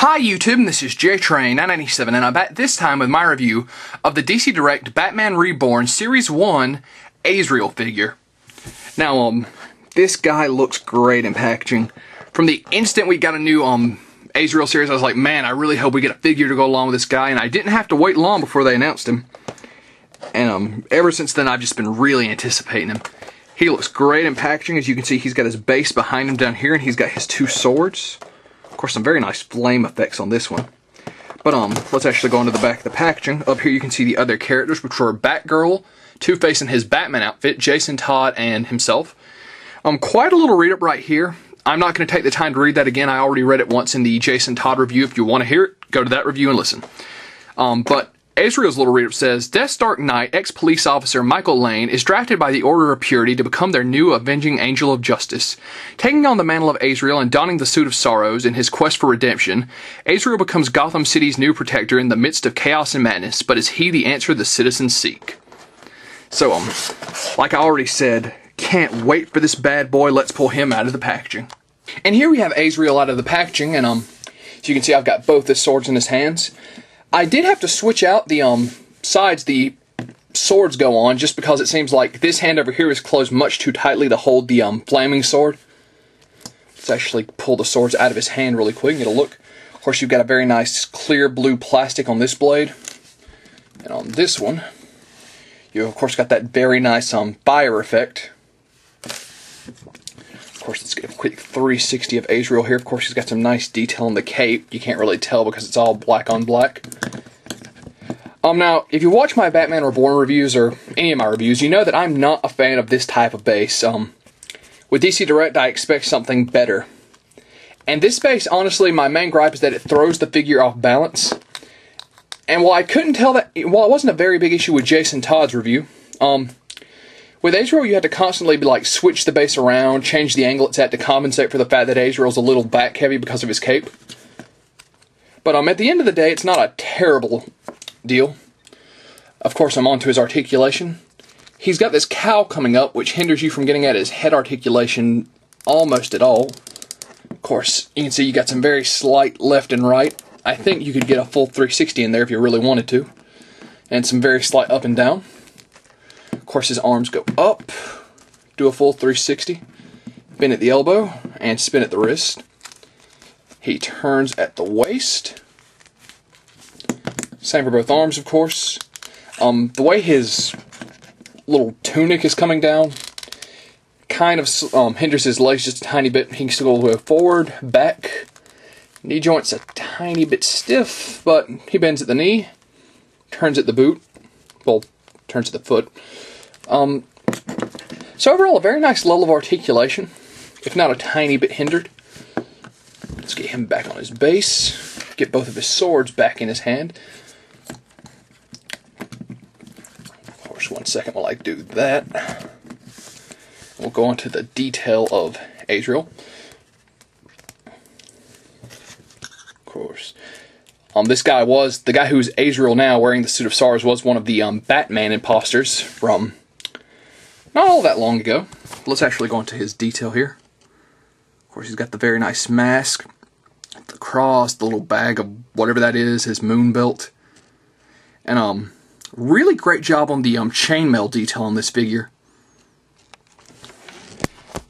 Hi YouTube, and this is JTrain997, and I'm back this time with my review of the DC Direct Batman Reborn Series 1 Azrael figure. Now, this guy looks great in packaging. From the instant we got a new Azrael series, I was like, man, I really hope we get a figure to go along with this guy, and I didn't have to wait long before they announced him. And ever since then, I've just been really anticipating him. He looks great in packaging. As you can see, he's got his base behind him down here, and he's got his two swords. Of course, some very nice flame effects on this one. But let's actually go into the back of the packaging. Up here you can see the other characters, which are Batgirl, Two-Face in his Batman outfit, Jason Todd, and himself. Quite a little read-up right here. I'm not going to take the time to read that again. I already read it once in the Jason Todd review. If you want to hear it, go to that review and listen. But Azrael's little read-up says, Death's Dark Knight, ex-police officer Michael Lane is drafted by the Order of Purity to become their new avenging angel of justice. Taking on the mantle of Azrael and donning the suit of sorrows in his quest for redemption, Azrael becomes Gotham City's new protector in the midst of chaos and madness, but is he the answer the citizens seek? So, like I already said, can't wait for this bad boy. Let's pull him out of the packaging. And here we have Azrael out of the packaging, and so you can see I've got both his swords in his hands. I did have to switch out the sides the swords go on, just because it seems like this hand over here is closed much too tightly to hold the flaming sword. Let's actually pull the swords out of his hand really quick and get a look. Of course, you've got a very nice clear blue plastic on this blade. And on this one, you of course got that very nice fire effect. Of course, let's get a quick 360 of Azrael here. Of course, he's got some nice detail on the cape. You can't really tell because it's all black on black. Now, if you watch my Batman Reborn reviews, or any of my reviews, you know that I'm not a fan of this type of base. With DC Direct, I expect something better. And this base, honestly, my main gripe is that it throws the figure off balance. And while I couldn't tell that, while it wasn't a very big issue with Jason Todd's review, with Azrael, you had to constantly switch the base around, change the angle it's at to compensate for the fact that Azrael's a little back heavy because of his cape. But at the end of the day, it's not a terrible deal. Of course, I'm on to his articulation. He's got this cowl coming up, which hinders you from getting at his head articulation almost at all. Of course, you can see you got some very slight left and right. I think you could get a full 360 in there if you really wanted to. And some very slight up and down. Of course, his arms go up, do a full 360, bend at the elbow, and spin at the wrist. He turns at the waist. Same for both arms, of course. The way his little tunic is coming down kind of hinders his legs just a tiny bit. He can still go forward, back. Knee joint's a tiny bit stiff, but he bends at the knee, turns at the boot, well, turns at the foot. So overall, a very nice level of articulation, if not a tiny bit hindered. Let's get him back on his base, get both of his swords back in his hand. Of course, 1 second while I do that. We'll go on to the detail of Azrael. Of course. This guy was, the guy who's Azrael now wearing the suit of sorrows was one of the Batman imposters from not all that long ago. Let's actually go into his detail here. Of course, he's got the very nice mask, the cross, the little bag of whatever that is, his moon belt. And really great job on the chainmail detail on this figure.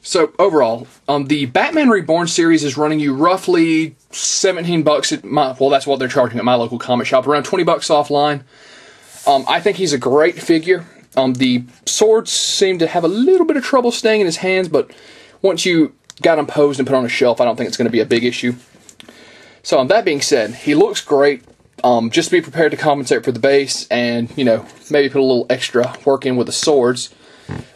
So overall, the Batman Reborn series is running you roughly $17 at my, well, that's what they're charging at my local comic shop, around $20 offline. I think he's a great figure. The swords seem to have a little bit of trouble staying in his hands, but once you got him posed and put on a shelf, I don't think it's going to be a big issue. So that being said, he looks great. Just be prepared to compensate for the base and, you know, maybe put a little extra work in with the swords.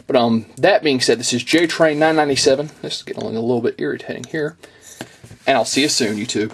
But that being said, this is JTrain997. This is getting a little bit irritating here. And I'll see you soon, YouTube.